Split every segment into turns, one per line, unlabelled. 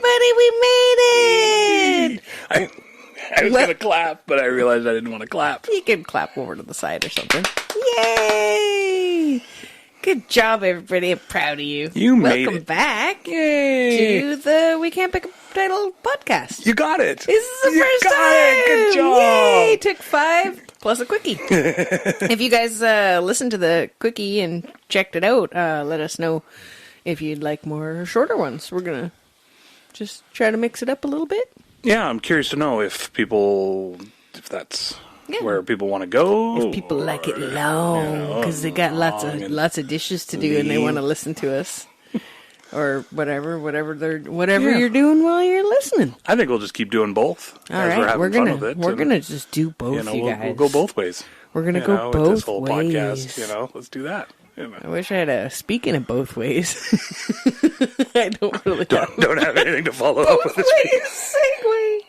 everybody, we made it!
I was going to clap, but I realized I didn't want to clap.
You can clap over to the side or something. Yay! Good job, everybody. I'm proud of you.
You made it.
Welcome back
Yay!
to the We Can't Pick a Title podcast.
You got it.
This is the first
got
time.
It. Good job.
Yay! Took 5 plus a quickie. If you guys listened to the quickie and checked it out, let us know if you'd like more shorter ones. We're going to just try to mix it up a little bit.
Yeah, I'm curious to know if that's where people want to go.
If people like it long, because they got lots of dishes to do and they want to listen to us. Or whatever you're doing while you're listening.
I think we'll just keep doing both.
All right, we're gonna just do both. Guys.
We'll go both ways.
We're gonna go both
this whole
ways.
Podcast, let's do that.
I wish I had a speaking of both ways. I don't
have anything to follow up with this
segue.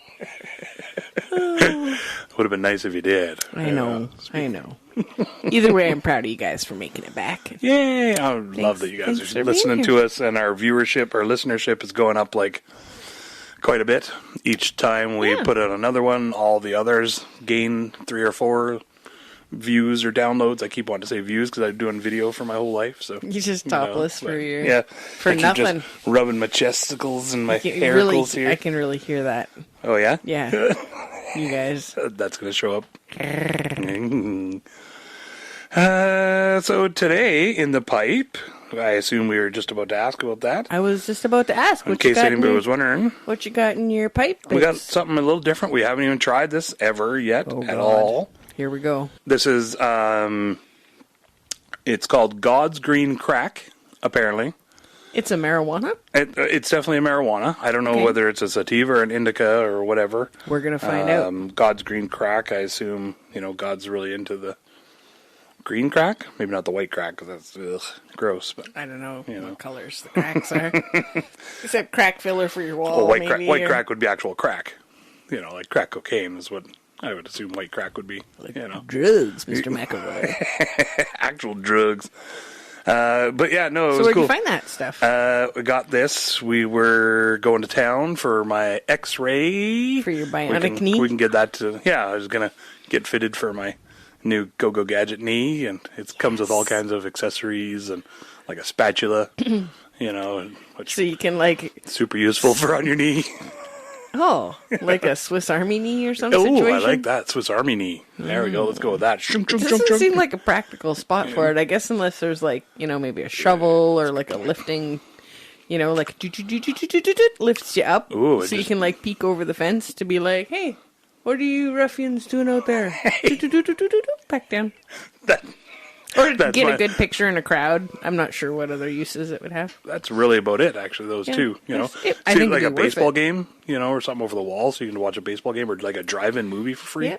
Would have been nice if you did.
I know. Either way, I'm proud of you guys for making it back.
Yay! I love that you guys are listening to us, and our listenership is going up like quite a bit. Each time we put out another one, all the others gain 3 or 4 views or downloads. I keep wanting to say views because I've been doing video for my whole life. So
you're just topless for your
for
nothing.
Just rubbing my chesticles and my hairicles here.
I can really hear that.
Oh yeah,
yeah. You guys,
that's gonna show up. So today in the pipe, I assume we were just about to ask about that.
I was just about to ask.
In case anybody was wondering,
what you got in your pipe?
We got something a little different. We haven't even tried this ever yet at all.
Here we go.
This is, it's called God's Green Crack, apparently.
It's a marijuana?
It's definitely a marijuana. I don't know whether it's a sativa or an indica or whatever.
We're going to find out.
God's Green Crack, I assume, God's really into the green crack. Maybe not the white crack, because that's gross. But
I don't know what colors the cracks are. Except crack filler for your wall,
white crack would be actual crack. Like crack cocaine is what I would assume white crack would be.
Like drugs, Mr. McAvoy.
Actual drugs. But yeah, no, it was
cool. So where'd you find that stuff?
We got this. We were going to town for my x-ray.
For your bionic knee?
We can get that to... Yeah, I was going to get fitted for my new Go-Go Gadget knee, and it comes with all kinds of accessories and like a spatula, which
so you can
super useful for on your knee.
Oh, like a Swiss Army knee or some situation?
Oh, I like that. Swiss Army knee. There we go. Let's go with that.
It doesn't seem like a practical spot for it. I guess unless there's maybe a shovel or like a lifting, lifts you up.
Ooh,
so you can peek over the fence to be like, hey, what are you ruffians doing out there? Back down. Or get a good picture in a crowd. I'm not sure what other uses it would have.
That's really about it, actually, those two.
I think
like a baseball game, or something over the wall so you can watch a baseball game or like a drive-in movie for free.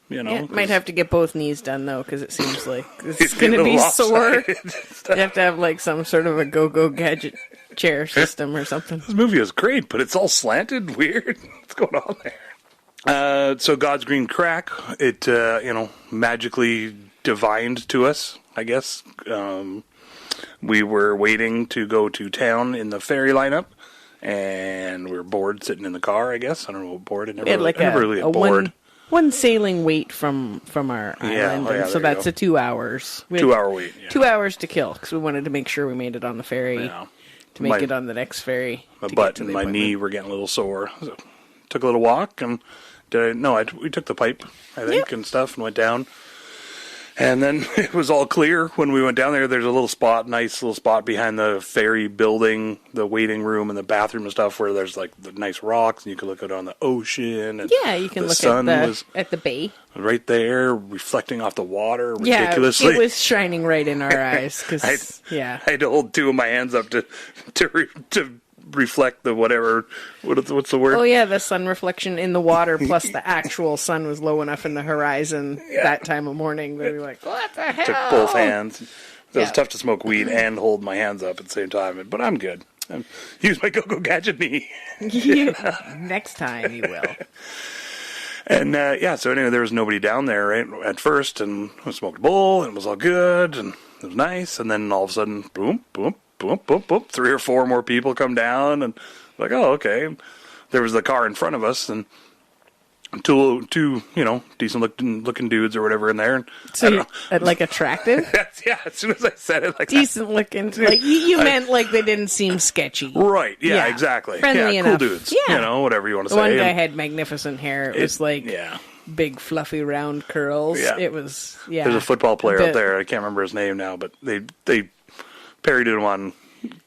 Yep. Might have to get both knees done, though, because it seems like it's going to be sore. You have to have some sort of a Go-Go Gadget chair system or something.
This movie is great, but it's all slanted, weird. What's going on there? So God's Green Crack, it, magically divined to us, I guess. We were waiting to go to town in the ferry lineup, and we were bored sitting in the car, I guess. I don't know what bored. I never really get bored.
One sailing wait from our island, so that's a 2 hours.
2 hour wait. Yeah.
2 hours to kill, because we wanted to make sure we made it on the ferry, to make it on the next ferry.
My butt and my knee were getting a little sore. So took a little walk, and we took the pipe, I think, and stuff, and went down. And then it was all clear when we went down there. There's a nice little spot behind the ferry building, the waiting room and the bathroom and stuff, where there's the nice rocks, and you can look out on the ocean. And
you can look at the bay.
Right there, reflecting off the water ridiculously.
Yeah, it was shining right in our eyes. Cause,
I had to hold 2 of my hands up to reflect the whatever. What's the word?
Oh yeah, the sun reflection in the water, plus the actual sun was low enough in the horizon that time of morning that we were like, what the hell?
Took both hands. It was tough to smoke weed and hold my hands up at the same time, but I'm good. Use my Go-Go Gadget knee.
Next time you will.
And so anyway, there was nobody down there at first, and we smoked a bowl, and it was all good, and it was nice, and then all of a sudden, boom, boom, boom, boom, boom, 3 or 4 more people come down, and Like, oh, okay. There was the car in front of us, and two decent looking dudes or whatever in there. And
So like attractive?
Yeah, as soon as I said it, like
decent looking. Like you meant like they didn't seem sketchy.
Right, yeah, exactly.
Friendly
cool
enough.
dudes.
Yeah.
Whatever you want to say.
One guy had magnificent hair. It was like big fluffy round curls.
Yeah.
It was,
There's a football player up there. I can't remember his name now, but they parodied him on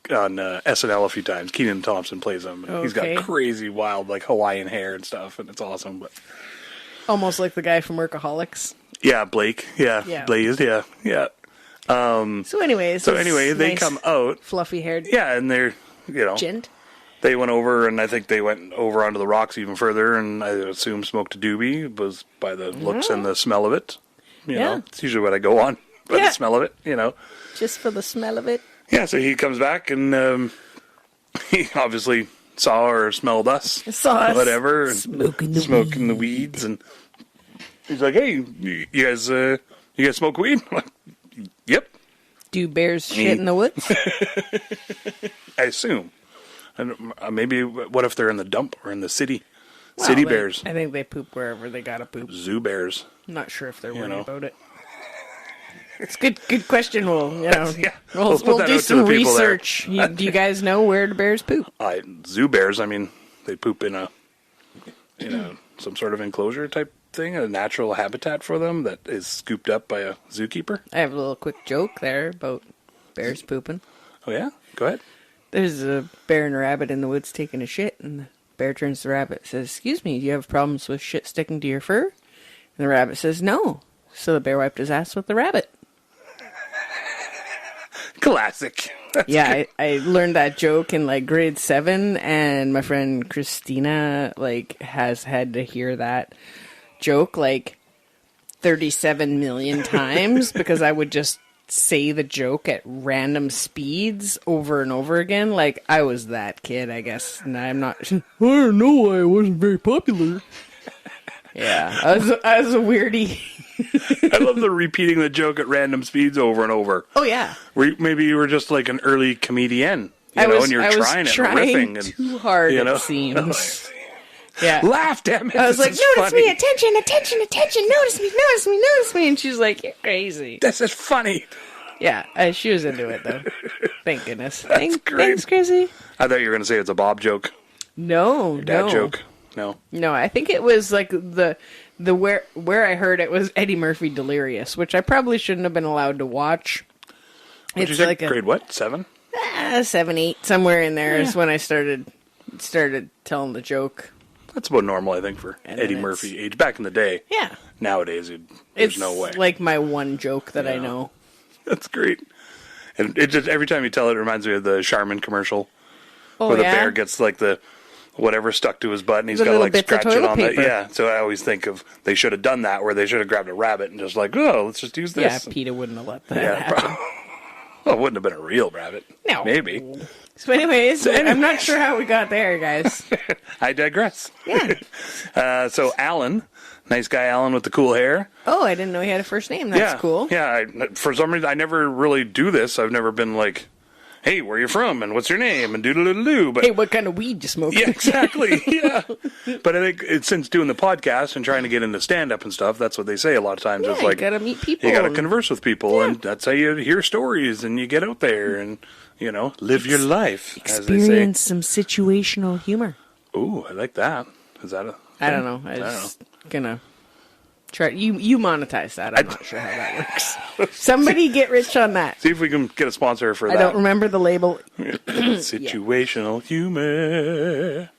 SNL a few times. Kenan Thompson plays him. Okay. He's got crazy, wild, like Hawaiian hair and stuff, and it's awesome. But
almost like the guy from Workaholics.
Yeah, Blake. Yeah. Blazed. Yeah.
So anyways,
they come out,
fluffy haired.
Yeah, and they're
gent.
They went over, and I think they went over onto the rocks even further, and I assume smoked a doobie was by the looks and the smell of it. You know, it's usually what I go on by the smell of it.
Just for the smell of it.
Yeah, so he comes back, and he obviously saw or smelled us. Whatever. And smoking the weeds. And he's like, hey, you guys smoke weed? I'm like, yep.
Do bears shit in the woods?
I assume. And maybe, what if they're in the dump or in the city? City bears.
I think they poop wherever they gotta poop.
Zoo bears.
I'm not sure if they're worried about it. It's good question. We'll do some research. Do you guys know where the bears poop?
Zoo bears. I mean, they poop in some sort of enclosure type thing, a natural habitat for them that is scooped up by a zookeeper.
I have a little quick joke there about bears pooping.
Oh yeah, go ahead.
There's a bear and a rabbit in the woods taking a shit, and the bear turns to the rabbit and says, "Excuse me, do you have problems with shit sticking to your fur?" And the rabbit says, "No." So the bear wiped his ass with the rabbit.
Classic. That's
good. I learned that joke in like grade 7, and my friend Christina has had to hear that joke like 37 million times because I would just say the joke at random speeds over and over again. Like I was that kid, I guess. And I'm not. I don't know why I wasn't very popular. Yeah, I was a weirdie.
I love the repeating the joke at random speeds over and over.
Oh yeah.
Maybe you were just like an early comedian, and you're trying riffing
too hard. It seems. Yeah.
Laugh, damn it.
I was like, notice me, attention, notice me. And she's like, you're crazy.
This is funny.
Yeah, she was into it, though. Thank goodness.
That's great.
Thanks, Chrissy.
I thought you were going to say it's a Bob joke.
No,
Dad joke. No,
I think it was like the where I heard it was Eddie Murphy Delirious, which I probably shouldn't have been allowed to watch.
It's like grade what? 7?
7, 8, somewhere in there is when I started telling the joke.
That's about normal, I think, for Eddie Murphy age. Back in the day.
Yeah.
Nowadays, there's no way.
It's like my one joke that I know.
That's great. And it just every time you tell it, it reminds me of the Charmin commercial. Where the bear gets like the whatever stuck to his butt and he's got to like scratch it on the... Yeah, so I always think of they should have done that where they should have grabbed a rabbit and just like, oh, let's just use this.
Yeah, PETA wouldn't have let that happen.
Well, it wouldn't have been a real rabbit.
No.
Maybe.
So anyways, I'm not sure how we got there, guys.
I digress.
Yeah.
So Alan, nice guy Alan with the cool hair.
Oh, I didn't know he had a first name. That's cool.
Yeah, for some reason, I never really do this. I've never been like, hey, where you from? And what's your name? And doodle-doodle-doo. But
hey, what kind of weed you smoking?
Yeah, exactly. Yeah. But I think since doing the podcast and trying to get into stand-up and stuff, that's what they say a lot of times.
Yeah,
it's like,
you got to meet people.
You got to converse with people, and that's how you hear stories, and you get out there and, live your life,
experience some situational humor.
Ooh, I like that. Is that a thing?
I don't know. I just gonna try. You monetize that. I'm not sure how that works. Somebody get rich on that.
See if we can get a sponsor for that.
I don't remember the label.
Situational humor.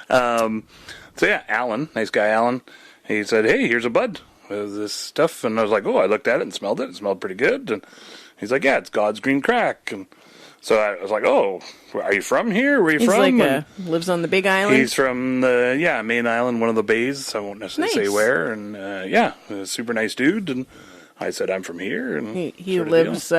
So yeah, Alan, nice guy Alan. He said, hey, here's a bud with this stuff. And I was like, oh, I looked at it and smelled it. It smelled pretty good. And he's like, yeah, it's God's green crack. And so I was like, oh, are you from here? Where are you from?
He's lives on the Big Island?
He's from the, main island, one of the bays. I won't necessarily say where. And, a super nice dude. And I said, I'm from here. And
he lives,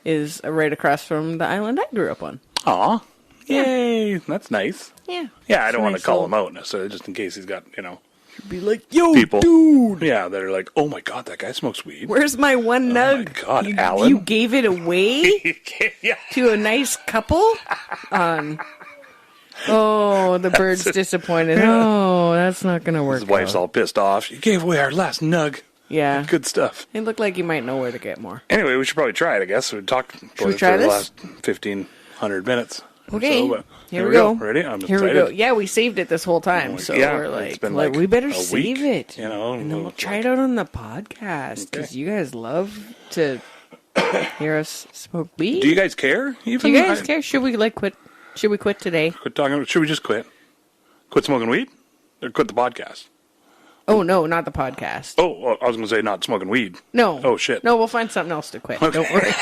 is right across from the island I grew up on.
Aw. Yay. That's nice.
Yeah.
Yeah, I don't want to call him out necessarily, just in case he's got,
Be like, yo,
people.
dude.
Yeah, that are like, oh my god, that guy smokes weed.
Where's my one nug?
Oh my god,
you,
Alan.
You gave it away
Yeah.
to a nice couple? Oh, the bird's disappointed. Oh, that's not going to work.
His wife's
out.
all pissed off. You gave away our last nug.
Yeah.
Good stuff.
It looked like you might know where to get more.
Anyway, we should probably try it, I guess. We talked
Should we
for
try
the
this?
last 1,500 minutes.
Okay.
So,
here we go.
Ready? I'm
Here
excited.
we go. Yeah, we saved it this whole time. So
Yeah,
we're
it's
like,
been
like,
like
we better
a
save
week,
it.
you know,
and then we'll
it's
try
like-
it out on the podcast because you guys love to hear us smoke weed.
Do you guys care? Even?
Do you guys care? Should we quit? Should we quit today?
Quit talking. Should we just quit? Quit smoking weed? Or quit the podcast?
Oh, no, not the podcast.
Oh, well, I was going to say not smoking weed.
No.
Oh, shit.
No, we'll find something else to quit.
Okay.
Don't worry.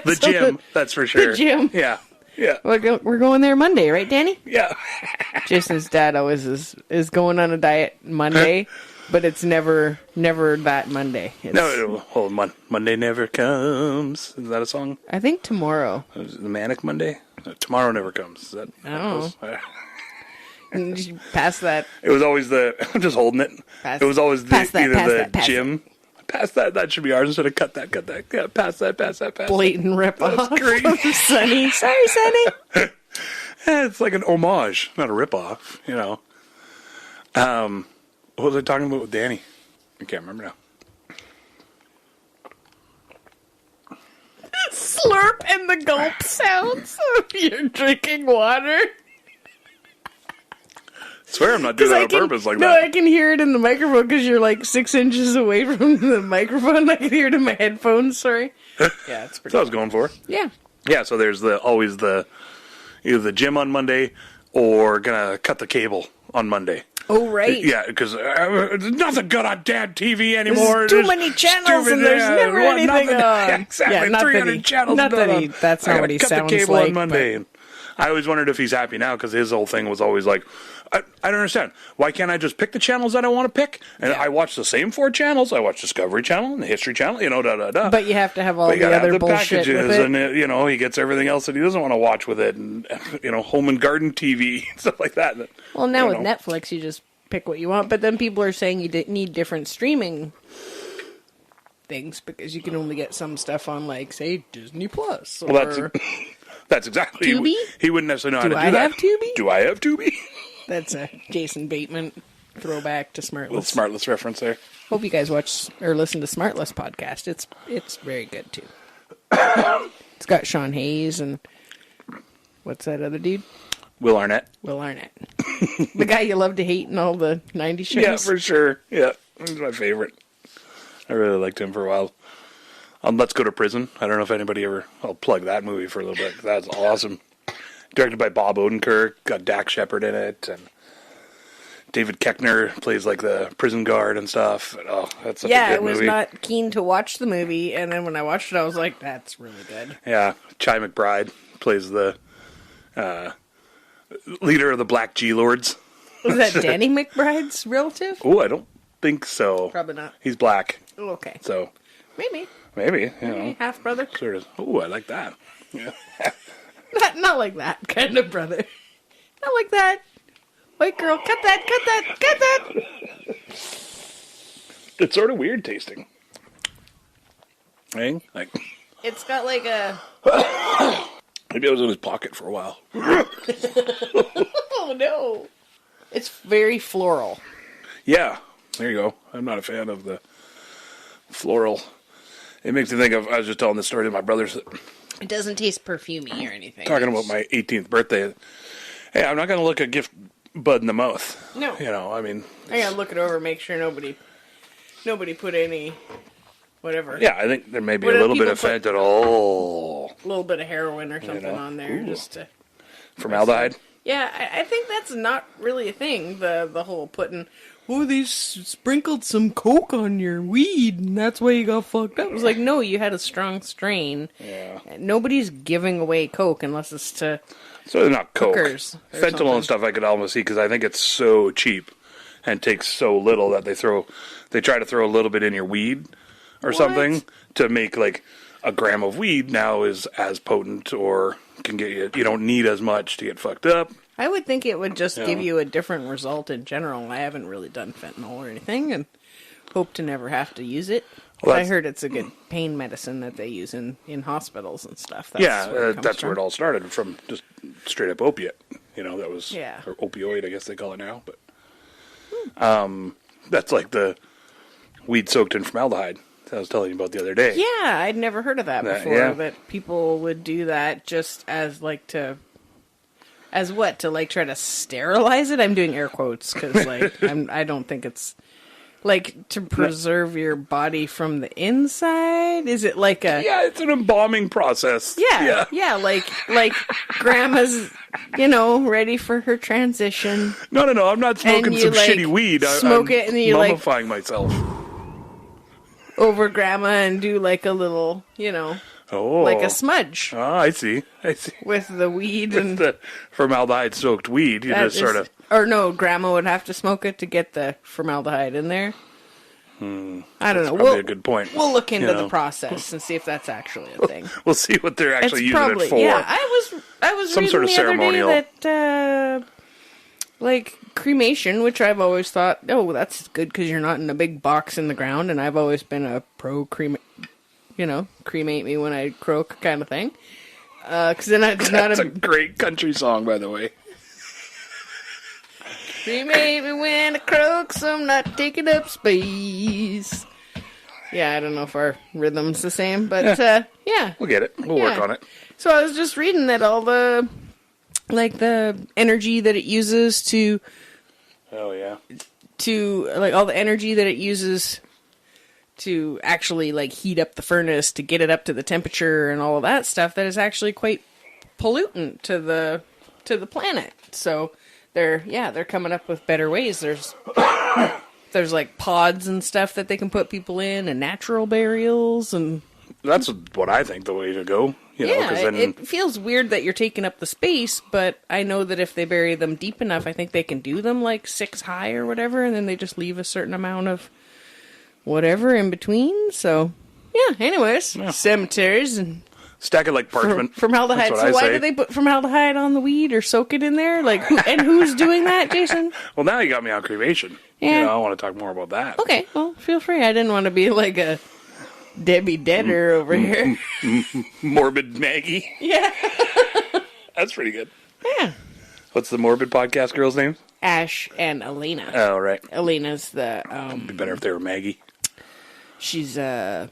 The gym, that's for sure.
The gym.
Yeah. Yeah.
We're going there Monday, right, Danny?
Yeah.
Jason's dad always is going on a diet Monday, but it's never that Monday. It's,
No, Monday never comes. Is that a song?
I think tomorrow.
Is it the Manic Monday? Tomorrow never comes. Is that?
I don't know. Pass that.
It was always the. I'm just holding it. It was always
pass that.
gym. Pass that. That should be ours instead of cut that. Yeah, pass that.
Blatant rip off.
great.
Sonny. Sorry, Sonny.
Yeah, it's like an homage, not a rip off. You know. What was I talking about with Danny? I can't remember now.
Slurp and the gulp sounds of you drinking water.
I swear I'm not doing that on purpose like
no,
that.
I can hear it in the microphone because you're like 6 inches away from the microphone. I can hear it in my headphones. Sorry. Yeah, it's pretty.
That's what I was going for.
Yeah.
Yeah, so there's always either the gym on Monday or gonna cut the cable on Monday.
Oh, right.
Yeah, because there's nothing good on damn TV anymore.
There's too many channels and there's never anything on.
Yeah, exactly.
Yeah, not
300 channels.
Not that he, that's not what he
cut
sounds
the cable
like.
on Monday. And I always wondered if he's happy now because his whole thing was always like, I don't understand. Why can't I just pick the channels that I want to pick? And I watch the same 4 channels. I watch Discovery Channel and the History Channel, da-da-da.
But you have to have all
But you
the
gotta
other
have the
bullshit
packages,
with it.
and he gets everything else that he doesn't want to watch with it, and home and garden TV and stuff like that.
Well, now with Netflix, you just pick what you want. But then people are saying you need different streaming things because you can only get some stuff on, like, say, Disney Plus. Or...
Well, that's exactly.
Tubi?
He wouldn't necessarily know how to do
I
that.
have Tubi?
Do I have Tubi?
That's a Jason Bateman throwback to Smartless.
Little Smartless reference there.
Hope you guys watch or listen to Smartless podcast. It's very good too. It's got Sean Hayes and what's that other dude?
Will Arnett.
Will Arnett. The guy you love to hate in all the 90s shows.
Yeah, for sure. Yeah, he's my favorite. I really liked him for a while. Let's Go to Prison. I don't know if anybody ever... I'll plug that movie for a little bit. That's awesome. Directed by Bob Odenkirk. Got Dak Shepard in it. And David Koechner plays like the prison guard and stuff. Oh, that's such a good movie.
I was not keen to watch the movie. And then when I watched it, I was like, that's really good.
Yeah. Chi McBride plays the leader of the Black G-Lords.
Was that Danny McBride's relative?
Oh, I don't think so.
Probably not.
He's black.
Oh, okay.
So...
Maybe.
Maybe, you know.
Half brother.
Sort of. Oh, I like that. Yeah.
Not like that kind of brother. Not like that. White girl, cut that.
It's sort of weird tasting. Hey? Like,
It's got like a...
maybe I was in his pocket for a while.
Oh, no. It's very floral.
Yeah, there you go. I'm not a fan of the floral. It makes me think of, I was just telling this story to my brothers.
It doesn't taste perfumey or anything.
Talking about my 18th birthday. Hey, I'm not going to look a gift bud in the mouth.
No.
You know, I mean.
I gotta look it over, make sure nobody put any, whatever.
Yeah, I think there may be
What
a
if
little bit
people
of fentanyl.
A little bit of heroin or something on there.
Ooh.
Just to...
Formaldehyde.
Yeah, I think that's not really a thing, the whole putting... Oh, they sprinkled some coke on your weed, and that's why you got fucked up. It was like, no, you had a strong strain.
Yeah.
Nobody's giving away coke unless it's to...
So they're not coke.
Hookers or
Fentanyl
something.
and stuff I could almost see because I think it's so cheap and takes so little that they try to throw a little bit in your weed or something to make like a gram of weed now is as potent or can get you. You don't need as much to get fucked up.
I would think it would just give you a different result in general. I haven't really done fentanyl or anything, and hope to never have to use it. Well, I heard it's a good pain medicine that they use in hospitals and stuff.
That's where it all started, from just straight up opiate. That was or opioid, I guess they call it now. But that's like the weed soaked in formaldehyde that I was telling you about the other day.
Yeah, I'd never heard of that before. That people would do that just as like to. As what? To like try to sterilize it? I'm doing air quotes because like I don't think it's like to preserve your body from the inside. Is it like a?
Yeah, it's an embalming process.
Yeah. Like grandma's, ready for her transition.
No. I'm not smoking some shitty weed.
Smoke it and then you
mummifying myself
over grandma and do like a little, like a smudge.
Oh, I see.
With the weed and
the formaldehyde-soaked weed, you just sort of...
Or no, grandma would have to smoke it to get the formaldehyde in there. I don't know.
Probably a good point.
We'll look into the process and see if that's actually a thing.
We'll see what they're actually using it for.
Yeah, I was
some
reading
sort of
the
ceremonial.
Other day that like cremation, which I've always thought, oh, that's good because you're not in a big box in the ground, and I've always been a pro cremate me when I croak kind of thing. Because then it's
That's a great country song, by the way.
Cremate me when I croak, so I'm not taking up space. Yeah, I don't know if our rhythm's the same, but yeah.
We'll get it. We'll work on it.
So I was just reading that all the energy that it uses to...
Oh, yeah.
All the energy that it uses to actually heat up the furnace to get it up to the temperature and all of that stuff, that is actually quite pollutant to the planet. So they're coming up with better ways. There's pods and stuff that they can put people in, and natural burials, and
that's what I think the way to go.
It feels weird that you're taking up the space, but I know that if they bury them deep enough, I think they can do them 6 high or whatever, and then they just leave a certain amount of whatever in between. So, anyways, cemeteries and
stack it like parchment.
Formaldehyde. So why do they put formaldehyde on the weed or soak it in there? And who's doing that, Jason?
Well, now you got me on cremation.
Yeah.
I want to talk more about that.
Okay, well, feel free. I didn't want to be like a Debbie Deader over here.
Morbid Maggie.
Yeah.
That's pretty good.
Yeah.
What's the Morbid podcast girl's name?
Ash and Elena.
Oh, right.
Elena's the...
It'd be better if they were Maggie.
She's a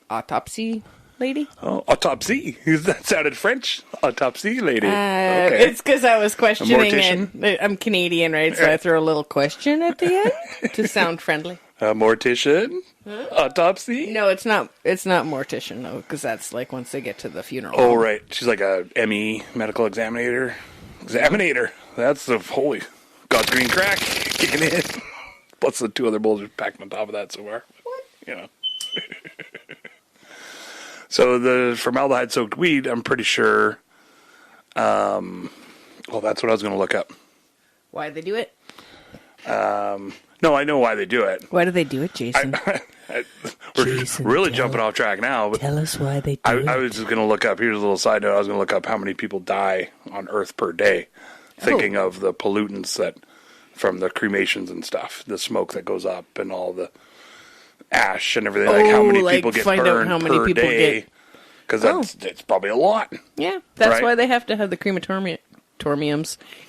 autopsy lady.
Oh, autopsy. That sounded French. Autopsy lady.
Okay. It's because I was questioning it. I'm Canadian, right? So I throw a little question at the end to sound friendly.
A mortician? Huh? Autopsy?
No, it's not. It's not mortician, though, because that's once they get to the funeral.
Oh, right. She's like a ME, medical examinator. That's the holy God's green crack kicking in. Plus the 2 other boulders packed on top of that so far. What? So the formaldehyde-soaked weed, I'm pretty sure... that's what I was going to look up.
Why they do it?
No, I know why they do it.
Why do they do it, Jason?
We're really jumping off track now. But
tell us why they do it.
I was just going to look up, here's a little side note, I was going to look up how many people die on Earth per day, thinking of the pollutants that from the cremations and stuff, the smoke that goes up and all the ash and everything, how many people get burned per day. Because it's probably a lot.
Yeah, that's why they have to have the crematoriums.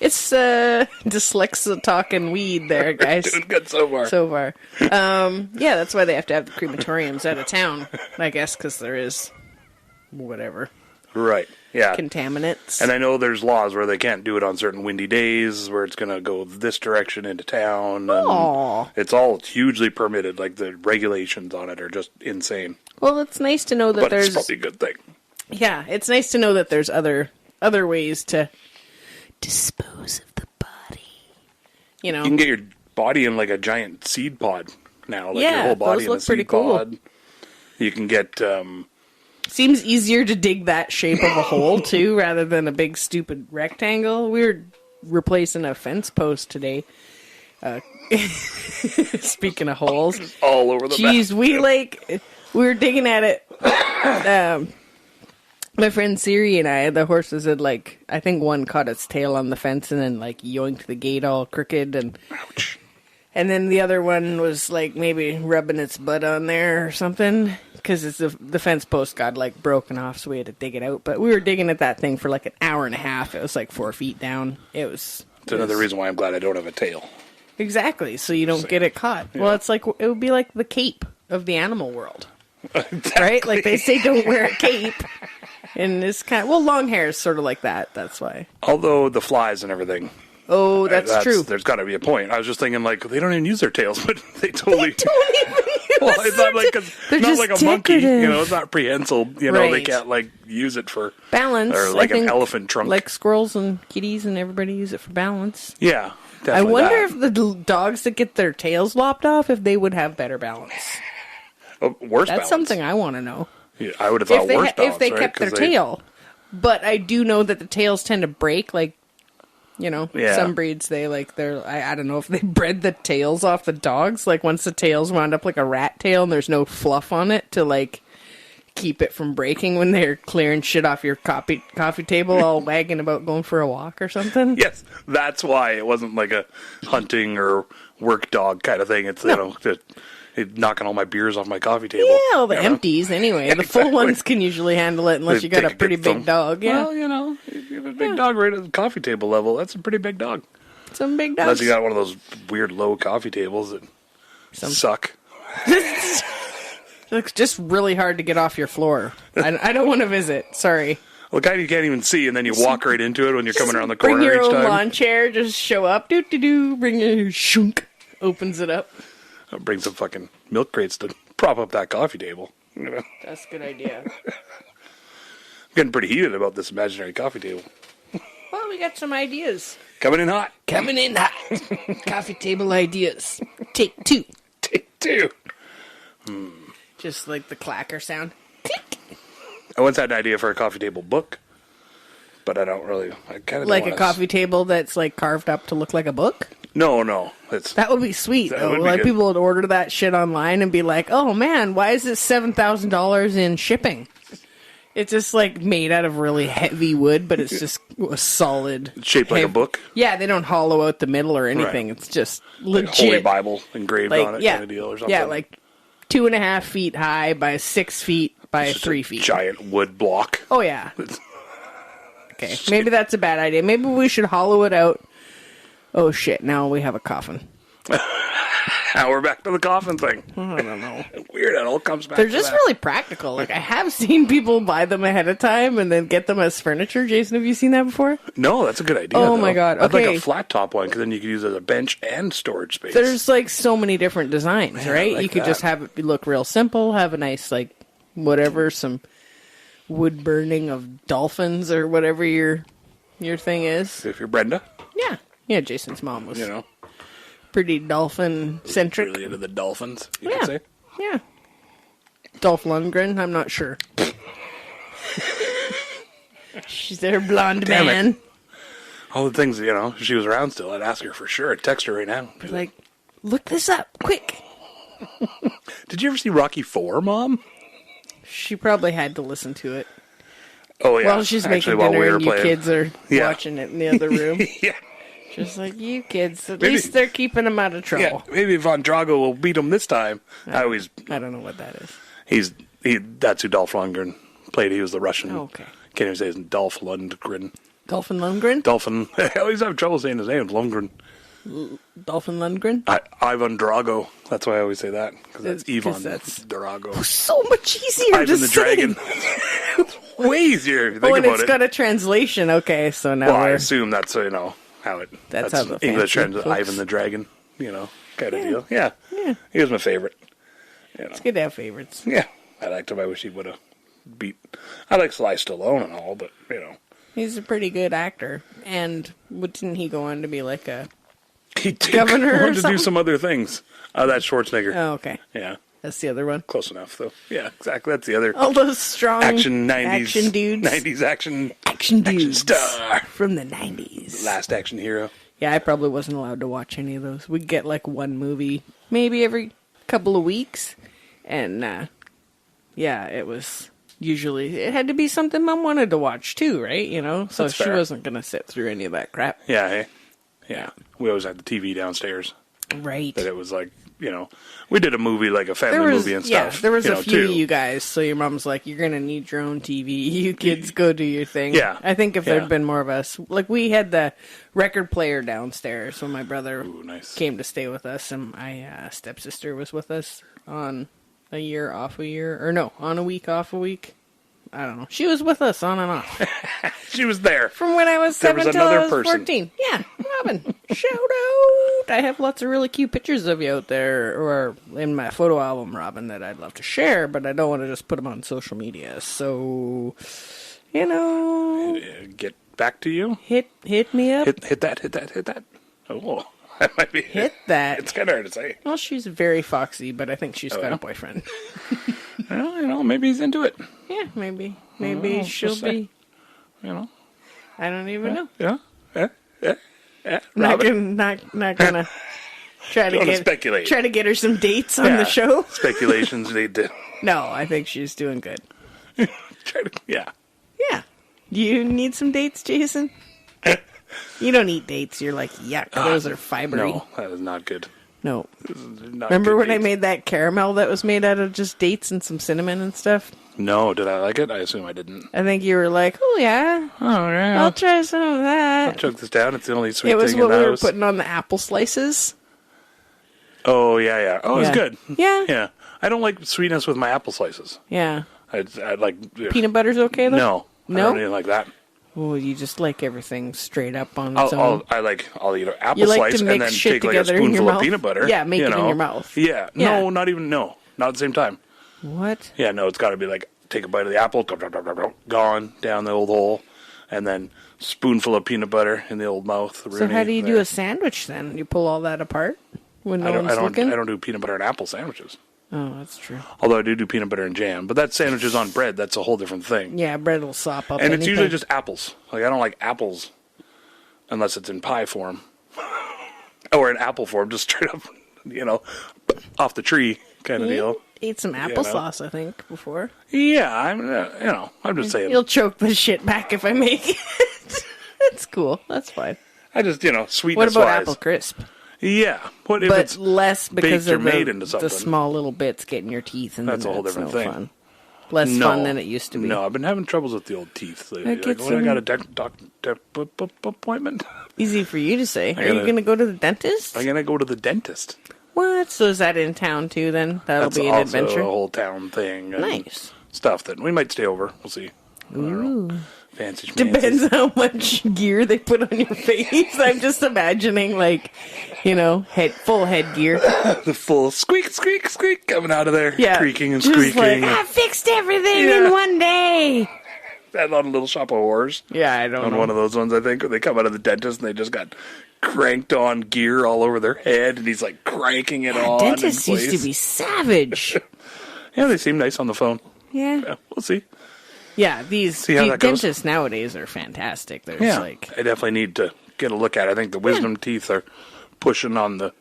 It's dyslexia talking weed there, guys.
Doing good so far.
That's why they have to have the crematoriums out of town, I guess, because there is whatever.
Right, yeah.
Contaminants.
And I know there's laws where they can't do it on certain windy days, where it's going to go this direction into town. And it's all hugely permitted. The regulations on it are just insane.
Well, it's nice to know that there's...
But it's probably a good thing.
Yeah, it's nice to know that there's other ways to dispose of the body. You
can get your body in a giant seed pod now. Your whole body
those
in
look
a
pretty
seed
cool.
pod. You can get...
Seems easier to dig that shape of a hole, too, rather than a big, stupid rectangle. We were replacing a fence post today. Speaking of holes.
All over the
Jeez, we were digging at it. My friend Siri and I, the horses had like, I think one caught its tail on the fence and then like yoinked the gate all crooked, and
Ouch.
and then the other one was like maybe rubbing its butt on there or something, because the fence post got like broken off, so we had to dig it out. But we were digging at that thing for like an hour and a half. It was like 4 feet down. It's
another reason why I'm glad I don't have a tail.
Exactly, so you don't get it caught. Yeah. Well, it's like, it would be like the cape of the animal world. Exactly. Right? Like they say don't wear a cape. And it's kind of, well, long hair is sort of like that. That's why.
Although the flies and everything.
Oh, that's true.
There's got to be a point. I was just thinking, like, they don't even use their tails, but they totally.
They don't even use
well, it's not like not like a
decorative.
monkey. You know, it's not prehensile. You know,
right.
They can't like use it for
balance,
or like an elephant trunk.
Like squirrels and kitties and everybody use it for balance.
Yeah, definitely.
I wonder if the dogs that get their tails lopped off, if they would have better balance.
Worse.
That's
balance.
Something I want to know.
Yeah, I would have thought worse balance,
if they
right?
kept their tail. But I do know that the tails tend to break, like, you know, some breeds, I don't know if they bred the tails off the dogs, like once the tails wound up like a rat tail and there's no fluff on it to like keep it from breaking when they're clearing shit off your coffee table, all wagging about going for a walk or something.
Yes, that's why it wasn't like a hunting or work dog kind of thing. It's,
no.
Knocking all my beers off my coffee table.
Yeah, all the empties anyway. Yeah, the full ones can usually handle it unless you got a pretty big dog. Yeah.
Well, you know, if you have a big dog right at the coffee table level, that's a pretty big dog.
Some big dogs.
Unless you got one of those weird low coffee tables that suck.
It's just really hard to get off your floor. I don't want to visit. Sorry.
Well, the kind you can't even see, and then you walk right into it when you're coming around the corner
each time. Bring your own
time.
lawn chair, just show up, do-do-do, bring your shunk, opens it up.
I'll bring some fucking milk crates to prop up that coffee table. You know?
That's a good idea.
I'm getting pretty heated about this imaginary coffee table.
Well, we got some ideas.
Coming in hot.
Coming in hot. Coffee table ideas. Take two.
Take two.
Just like the clacker sound.
I once had an idea for a coffee table book, but I don't really. I kind of
like a coffee table that's like carved up to look like a book.
No,
that would be sweet though. Like people would order that shit online and be like, "Oh man, why is this $7,000 in shipping?" It's just like made out of really heavy wood, but it's just a solid
shaped like a book.
Yeah, they don't hollow out the middle or anything. Right. It's just legit.
Like Holy Bible engraved on it, kind of deal or something.
Yeah, like 2.5 feet high by 6 feet by 3 feet.
Giant wood block.
Oh yeah. Okay, maybe that's a bad idea. Maybe we should hollow it out. Oh shit, now we have a coffin.
Now we're back to the coffin thing.
I don't know.
Weird, it all comes back
They're just really practical. Like, I have seen people buy them ahead of time and then get them as furniture. Jason, have you seen that before?
No, that's a good idea.
Oh my god, okay.
I'd like a flat top one, because then you could use it as a bench and storage space.
There's like so many different designs, right?
Like
you could just have it look real simple, have a nice, like, whatever, some wood burning of dolphins or whatever your thing is.
If you're Brenda.
Yeah, Jason's mom was,
you know,
pretty dolphin-centric.
Really into the dolphins, you could say.
Yeah. Dolph Lundgren, I'm not sure. She's their blonde man.
All the things, you know, if she was around still, I'd ask her for sure. I'd text her right now.
Be like, look this up, quick.
Did you ever see Rocky IV, Mom?
She probably had to listen to it.
Oh, yeah.
While she's making dinner and you kids are watching it in the other room.
Yeah.
Just like, you kids, at least they're keeping them out of trouble.
Yeah, maybe Von Drago will beat him this time. I
don't know what that is.
That's who Dolph Lundgren played. He was the Russian.
Oh, okay.
Can't even say his name. Dolph Lundgren.
Dolphin Lundgren?
Dolphin. I always have trouble saying his name. Lundgren.
Dolphin Lundgren?
Ivan Drago. That's why I always say that. Because that's Ivan Drago.
So much easier
Ivan the Dragon. Way easier if you think about it.
It's got a translation. Okay, so now
I assume that's, you know, that's
how the
English translation. Ivan the Dragon, you know, kind of deal. Yeah. He was my favorite. You know. It's
good to have favorites.
Yeah. I liked him. I wish he would have beat. I like Sly Stallone and all, but, you know.
He's a pretty good actor. And didn't he go on to be like a
governor
or
to do some other things? That's Schwarzenegger.
Oh, okay.
Yeah.
That's the other one.
Close enough, though. Yeah, exactly. That's the other.
All those strong
action 90s
action dudes.
90s action
dudes
star
from the 90s.
Last action hero.
Yeah, I probably wasn't allowed to watch any of those. We'd get like one movie, maybe every couple of weeks, and it was Usually, it had to be something Mom wanted to watch too, right? You know, so
That's
she
fair.
wasn't gonna sit through any of that crap.
Yeah, hey? Yeah. We always had the TV downstairs.
Right.
That it was like, we did a movie, like a family movie and stuff.
Yeah, there was a few
too.
of you guys, so your mom's like, you're going to need your own TV. You kids go do your thing.
Yeah.
I think if there'd been more of us, like we had the record player downstairs when my brother
Nice.
came to stay with us, and my stepsister was with us on a year off a year, or no, on a week off a week. I don't know. She was with us on and off.
She was there.
From when I was
There
7
was
till I
another
was
person.
14. Yeah, Robin. Shout out. I have lots of really cute pictures of you out there, or in my photo album, Robin, that I'd love to share, but I don't want to just put them on social media. So,
Get back to you.
hit me up.
Hit that. Oh, that might be.
Hit that.
It's kind of hard to say.
Well, she's very foxy, but I think she's got
yeah?
a boyfriend.
Well, maybe he's into it.
Yeah, maybe. Maybe she'll
just say.
be.
You
I don't even know.
know. Yeah.
Not
Robin.
gonna try to
Don't
get
speculate.
Try to get her some dates on the show.
Speculations they did.
No, I think she's doing good.
Yeah.
Yeah. Do you need some dates, Jason? You don't eat dates. You're like, yuck, those are fibery.
No, that is not good.
No.
This is not
Remember
good
when I
dates.
made that caramel that was made out of just dates and some cinnamon and stuff?
No, did I like it? I assume I didn't.
I think you were like, oh, yeah,
Oh, yeah.
I'll try some of that.
Choke this down. It's the only sweet
It was
thing
what
in
we
the
were
house.
putting on the apple slices.
Oh, yeah. Oh, it's
Yeah.
good.
Yeah.
Yeah. I don't like sweetness with my apple slices.
Yeah.
I like...
Peanut butter's okay, though?
No.
No?
I don't even like that.
Well, you just like everything straight up on its own.
I'll eat an apple
You like
slice
to
and
mix
then
shit
take like a
together in your
spoonful of
mouth?
peanut butter.
Yeah, make it in your mouth.
Yeah.
Yeah.
No, not at the same time.
What?
Yeah, no, it's got to be like take a bite of the apple, gone down the old hole, and then spoonful of peanut butter in the old mouth.
So how do you do a sandwich then? You pull all that apart when no one's looking?
I don't do peanut butter and apple sandwiches.
Oh, that's true.
Although I do peanut butter and jam, but that sandwiches on bread. That's a whole different thing.
Yeah, bread will sop up
And
anything.
it's usually just apples. Like I don't like apples unless it's in pie form or in apple form, just straight up, off the tree kind of deal.
Ate some applesauce, I think, before.
Yeah, I'm just saying.
You'll choke the shit back if I make it. That's cool. That's fine.
I just, sweetness
What about
wise.
apple crisp?
Yeah. What if
But
it's
less because
baked or
of
made into
the
something?
small little bits get in your teeth, and
That's
then
a whole
that's
different
no
thing.
fun. Less fun than it used to be.
No, I've been having troubles with the old teeth lately.
I get
Like, when I got a
some-
doctor appointment,
Easy for you to say. Are you
gotta-
going to go to the dentist?
I'm going to go to the dentist.
What? So is that in town too then? That'll
That's
be an
also
adventure.
a whole town thing. and
Nice.
Stuff that we might stay over. We'll see. I don't know. Fancy schmancy.
Depends how much gear they put on your face. I'm just imagining full headgear.
The full squeak, squeak, squeak coming out of there.
Yeah.
Creaking and
Just
squeaking.
like, I fixed everything
Yeah.
in one day.
That on a Little Shop of Horrors.
Yeah, I don't
On
know.
one of those ones, I think, where they come out of the dentist and they just got cranked on gear all over their head, and he's like cranking it on.
Dentists
in
used to
place.
be savage.
Yeah, they seem nice on the phone.
Yeah.
Yeah, we'll see.
Yeah, these
See how that goes?
dentists nowadays are fantastic. There's
Yeah,
like
I definitely need to get a look at it. I think the wisdom teeth are pushing on the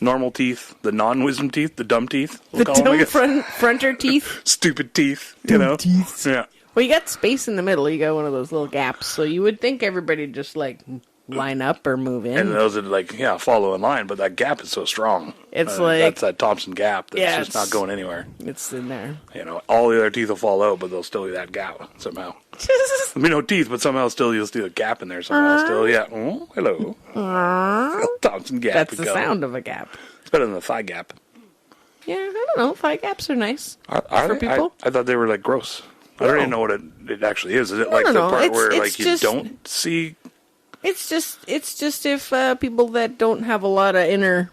normal teeth, the non-wisdom teeth, the dumb teeth.
the
call them, I
dumb
guess.
fronter teeth.
Stupid teeth, you know?
teeth.
Yeah.
Well, you got space in the middle. You got one of those little gaps, so you would think everybody just like line up or move in.
And those are follow in line, but that gap is so strong.
It's like-
that's that Thompson gap that's
Yeah,
just not
it's-
going anywhere.
It's in there.
All the other teeth will fall out, but there'll still be that gap somehow. I mean, no teeth, but somehow still you'll see a gap in there somehow. Still, yeah. Oh, hello, Thompson gap.
That's
we
the
call it.
sound of a gap.
It's better than the thigh gap.
Yeah, I don't know. Thigh gaps are nice.
Are
For
they?
people?
I thought they were like gross. I don't even know what it actually is. Is it like
no,
the
no.
part
It's-
where
it's
like you
just-
don't see?
It's just if people that don't have a lot of inner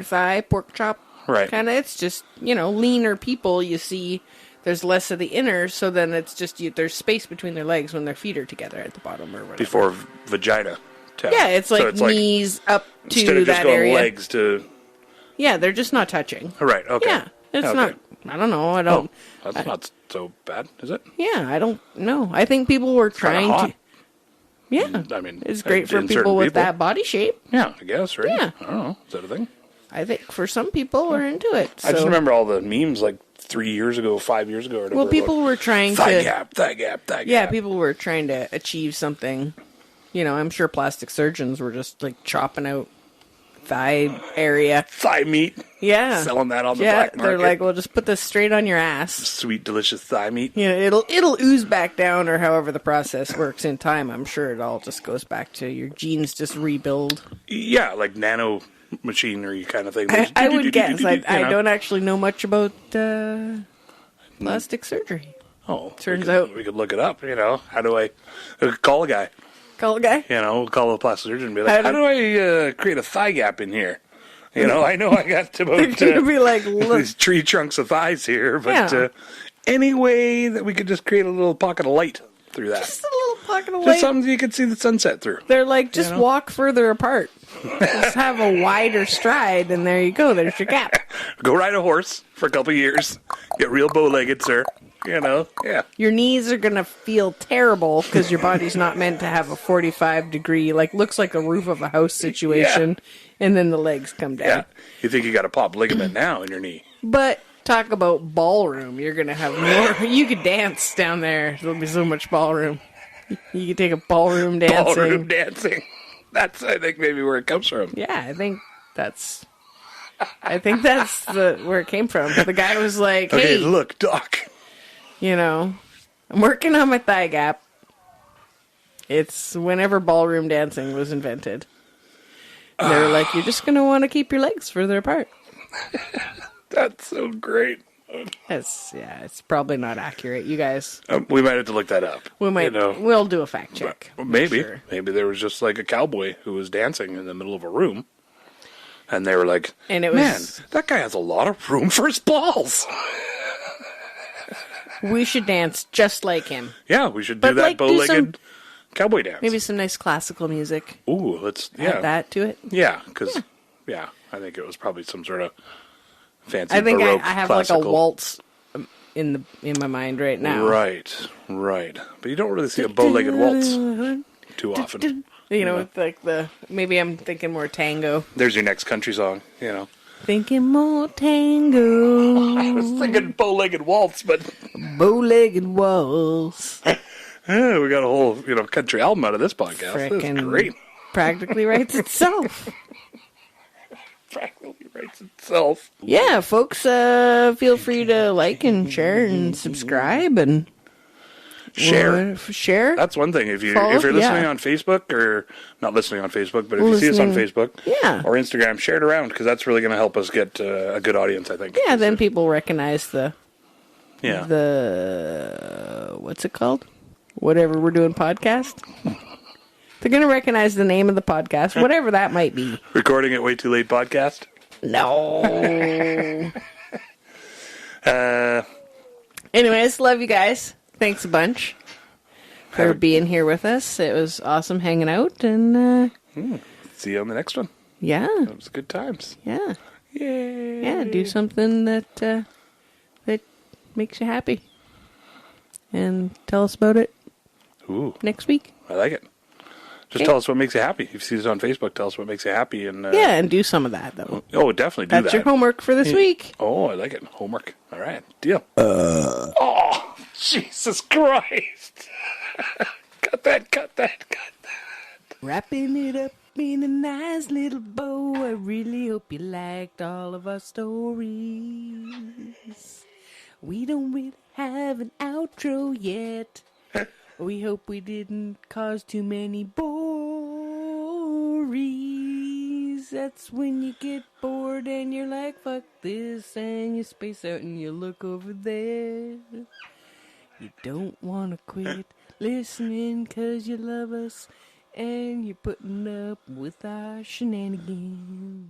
thigh, pork chop,
Right.
kind of. It's just leaner people. You see, there's less of the inner, so then it's just there's space between their legs when their feet are together at the bottom or whatever.
Before vagina.
Yeah, it's like
So it's
knees up
instead
to
of just
that
going
area.
legs to.
Yeah, they're just not touching.
Right. Okay.
Yeah, it's
Okay.
not. I don't know. I don't.
Oh, that's not so bad, is it?
Yeah, I don't know. I think people were trying
hot.
to. Yeah,
I mean,
it's great for
in certain
people with
people.
that body shape.
Yeah, I guess, right?
Yeah.
I don't know. Is that a thing?
I think for some people we're into it. So.
I just remember all the memes like 3 years ago, 5 years ago, or whatever.
Well, people were trying
thigh
to
gap, thigh gap, thigh gap.
Yeah, people were trying to achieve something. You know, I'm sure plastic surgeons were just like chopping out thigh area.
Thigh meat.
Yeah.
Selling that on the black market.
They're like, well, just put this straight on your ass.
Sweet, delicious thigh meat.
You know, it'll ooze back down, or however the process works in time. I'm sure it all just goes back to your genes just rebuild.
Yeah, like nano machinery kind of thing.
I would guess. I don't actually know much about plastic surgery.
Oh,
turns out
we could look it up. You know, how do I call a guy?
Call a guy.
You know, call a plastic surgeon and be like, how do I create a thigh gap in here? You know, I know I got about
be like,
these tree trunks of thighs here, but any way that we could just create a little pocket of light through that.
Just a little pocket of light.
Just something you could see the sunset through.
They're like, just walk further apart. Just have a wider stride, and there you go. There's your gap.
Go ride a horse for a couple of years. Get real bow-legged, sir. You know, yeah.
Your knees are going to feel terrible because your body's not meant to have a 45-degree, like, looks like a roof of a house situation, and then the legs come down.
Yeah. You think you got a pop ligament now in your knee.
But talk about ballroom. You're going to have more. You could dance down there. There'll be so much ballroom. You could take a ballroom dancing.
Ballroom dancing. That's, I think, maybe where it comes from.
Yeah, I think that's where it came from. The guy was like, hey,
okay, look, Doc.
You know, I'm working on my thigh gap. It's whenever ballroom dancing was invented. And they were like, you're just going to want to keep your legs further apart.
That's so great.
It's probably not accurate. You guys.
We might have to look that up.
We'll do a fact check.
Maybe.
Sure.
Maybe there was just like a cowboy who was dancing in the middle of a room. And they were like,
and it was,
man, that guy has a lot of room for his balls.
We should dance just like him.
Yeah, we should do that bow-legged cowboy dance.
Maybe some nice classical music.
Ooh, let's
add that to it.
Yeah, because I think it was probably some sort of fancy.
I think
Baroque,
I have
classical.
like a waltz in my mind right now.
Right. But you don't really see a bow-legged waltz too often.
You know, with like maybe I'm thinking more tango.
There's your next country song. You know.
Thinking more tango.
I was thinking bow-legged waltz, but
bow-legged waltz.
Yeah, we got a whole country album out of this podcast. That's great.
Practically writes itself.
Practically writes itself.
Yeah, folks, feel free to like and share and subscribe and share.
That's one thing. If you're listening on Facebook, or not listening on Facebook, but if you see us on Facebook or Instagram, share it around, because that's really going to help us get a good audience, I think.
Yeah, then people recognize the what's it called? Whatever we're doing podcast. They're going to recognize the name of the podcast, whatever that might be.
Recording it way too late podcast?
No. Anyways, love you guys. Thanks a bunch for being here with us. It was awesome hanging out, and
see you on the next one.
Yeah,
it was good times.
Yeah,
yay!
Yeah, do something that makes you happy, and tell us about it. Next week.
I like it. Just tell us what makes you happy. If you see us on Facebook, tell us what makes you happy, and
and do some of that though.
Oh, definitely do that.
That's your homework for this week.
Oh, I like it. Homework. All right, deal. Oh, Jesus Christ! Cut that.
Wrapping it up in a nice little bow. I really hope you liked all of our stories. We don't really have an outro yet. We hope we didn't cause too many bories. That's when you get bored and you're like, fuck this, and you space out and you look over there. You don't want to quit listening 'cause you love us and you're putting up with our shenanigans.